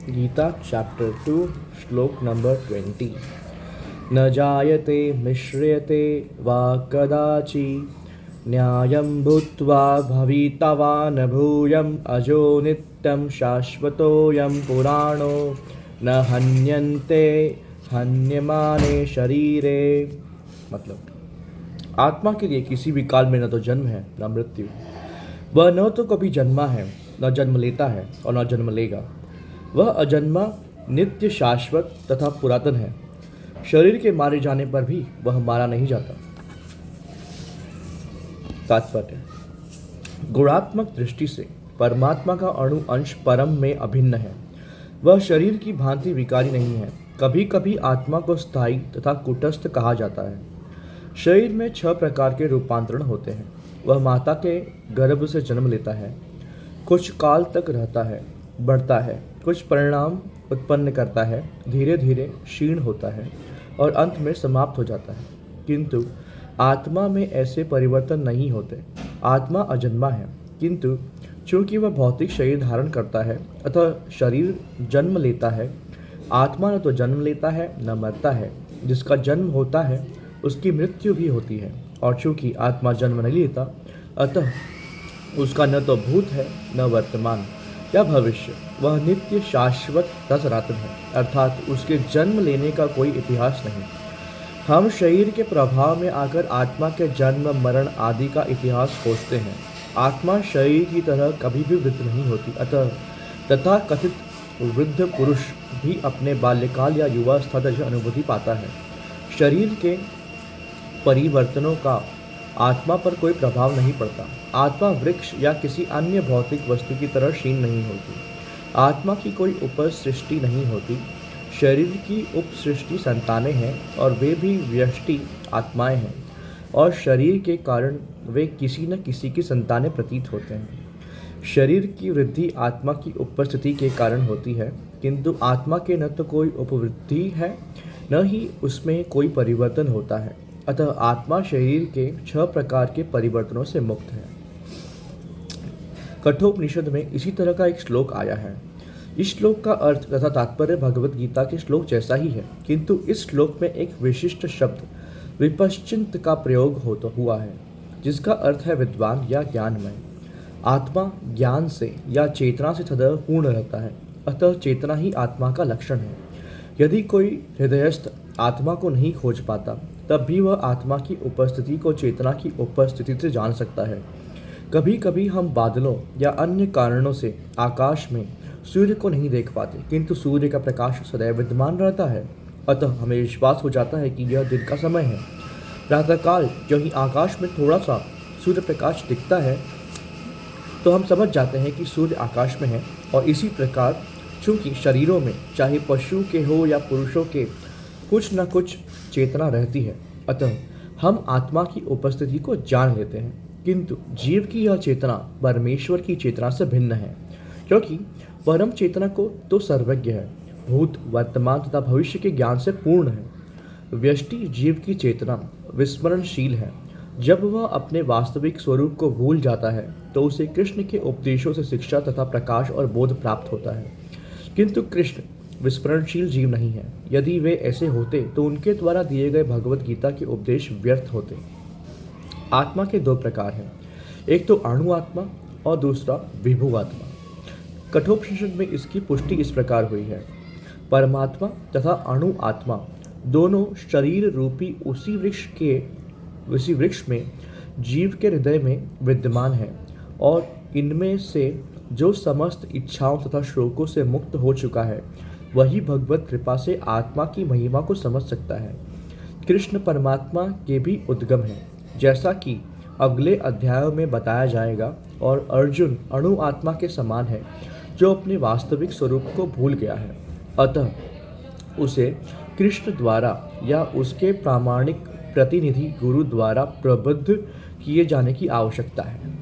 Gita chapter 2 श्लोक number 20। न जायते मिश्र्यते वा कदाचि न्यायं भूत्वा भवितवा न भूयम् अजो नित्यं शाश्वतोऽयं पुराणो न हन्यन्ते हन्यमाने शरीरे। मतलब आत्मा के लिए किसी भी काल में न तो जन्म है न मृत्यु। वह न तो कभी जन्मा है न जन्म लेता है और न जन्म लेगा। वह अजन्मा नित्य शाश्वत तथा पुरातन है। शरीर के मारे जाने पर भी वह मारा नहीं जाता। तात्पर्य: गुणात्मक दृष्टि से परमात्मा का अणु अंश परम में अभिन्न है। वह शरीर की भांति विकारी नहीं है। कभी कभी आत्मा को स्थायी तथा कुटस्थ कहा जाता है। शरीर में 6 प्रकार के रूपांतरण होते हैं। वह माता के गर्भ से जन्म लेता है, कुछ काल तक रहता है, बढ़ता है, कुछ परिणाम उत्पन्न करता है, धीरे धीरे क्षीण होता है और अंत में समाप्त हो जाता है। किंतु आत्मा में ऐसे परिवर्तन नहीं होते। आत्मा अजन्मा है, किंतु चूंकि वह भौतिक शरीर धारण करता है अतः शरीर जन्म लेता है। आत्मा न तो जन्म लेता है न मरता है। जिसका जन्म होता है उसकी मृत्यु भी होती है, और चूंकि आत्मा जन्म नहीं लेता अतः उसका न तो भूत है न वर्तमान या भविष्य। वह नित्य शाश्वत तथा सनातन है, अर्थात उसके जन्म लेने का कोई इतिहास नहीं। हम शरीर के प्रभाव में आकर आत्मा के जन्म मरण आदि का इतिहास खोजते हैं। आत्मा शरीर की तरह कभी भी वृद्ध नहीं होती। अतः तथा कथित वृद्ध पुरुष भी अपने बाल्यकाल या युवावस्था तक अनुभूति पाता है। शरीर के परिवर्तनों का आत्मा पर कोई प्रभाव नहीं पड़ता। आत्मा वृक्ष या किसी अन्य भौतिक वस्तु की तरह क्षीण नहीं होती। आत्मा की कोई उपसृष्टि नहीं होती। शरीर की उपसृष्टि संतानें हैं और वे भी व्यष्टि आत्माएं हैं, और शरीर के कारण वे किसी न किसी की संतानें प्रतीत होते हैं। शरीर की वृद्धि आत्मा की उपस्थिति के कारण होती है, किंतु आत्मा के न तो कोई उपवृद्धि है न ही उसमें कोई परिवर्तन होता है। अतः आत्मा शरीर के 6 प्रकार के परिवर्तनों से मुक्त है। कठोपनिषद में इसी तरह का एक श्लोक आया है। इस श्लोक का अर्थ तथा तात्पर्य भगवत गीता के श्लोक जैसा ही है, किंतु इस श्लोक में एक विशिष्ट शब्द विपश्चित का प्रयोग हुआ है, जिसका अर्थ है विद्वान या ज्ञानमय। आत्मा ज्ञान से या चेतना से सदैव पूर्ण रहता है, अतः चेतना ही आत्मा का लक्षण है। यदि कोई हृदयस्थ आत्मा को नहीं खोज पाता, तब भी वह आत्मा की उपस्थिति को चेतना की उपस्थिति से जान सकता है। कभी कभी हम बादलों या अन्य कारणों से आकाश में सूर्य को नहीं देख पाते, किंतु सूर्य का प्रकाश सदैव विद्यमान रहता है। अतः हमें विश्वास हो जाता है कि यह दिन का समय है। प्रातःकाल जो ही आकाश में थोड़ा सा सूर्य प्रकाश दिखता है तो हम समझ जाते हैं कि सूर्य आकाश में है। और इसी प्रकार चूंकि शरीरों में चाहे पशु के हो या पुरुषों के कुछ न कुछ चेतना रहती है, अतः हम आत्मा की उपस्थिति को जान लेते हैं। किंतु जीव की यह चेतना परमेश्वर की चेतना से भिन्न है, क्योंकि परम चेतना को तो सर्वज्ञ है, भूत वर्तमान तथा भविष्य के ज्ञान से पूर्ण है। व्यष्टि जीव की चेतना विस्मरणशील है। जब वह अपने वास्तविक स्वरूप को भूल जाता है तो उसे कृष्ण के उपदेशों से शिक्षा तथा प्रकाश और बोध प्राप्त होता है। किंतु कृष्ण विस्मरणशील जीव नहीं है। यदि वे ऐसे होते तो उनके द्वारा दिए गए भगवत गीता के उपदेश व्यर्थ होते। आत्मा के 2 प्रकार हैं, एक तो अणु आत्मा और दूसरा विभु आत्मा। कठोपनिषद में इसकी पुष्टि इस प्रकार हुई है: परमात्मा तथा अणु आत्मा दोनों शरीर रूपी उसी वृक्ष में जीव के हृदय में विद्यमान है, और इनमें से जो समस्त इच्छाओं तथा शोकों से मुक्त हो चुका है वही भगवत कृपा से आत्मा की महिमा को समझ सकता है। कृष्ण परमात्मा के भी उद्गम है, जैसा कि अगले अध्यायों में बताया जाएगा, और अर्जुन अणु आत्मा के समान है जो अपने वास्तविक स्वरूप को भूल गया है। अतः उसे कृष्ण द्वारा या उसके प्रामाणिक प्रतिनिधि गुरु द्वारा प्रबुद्ध किए जाने की आवश्यकता है।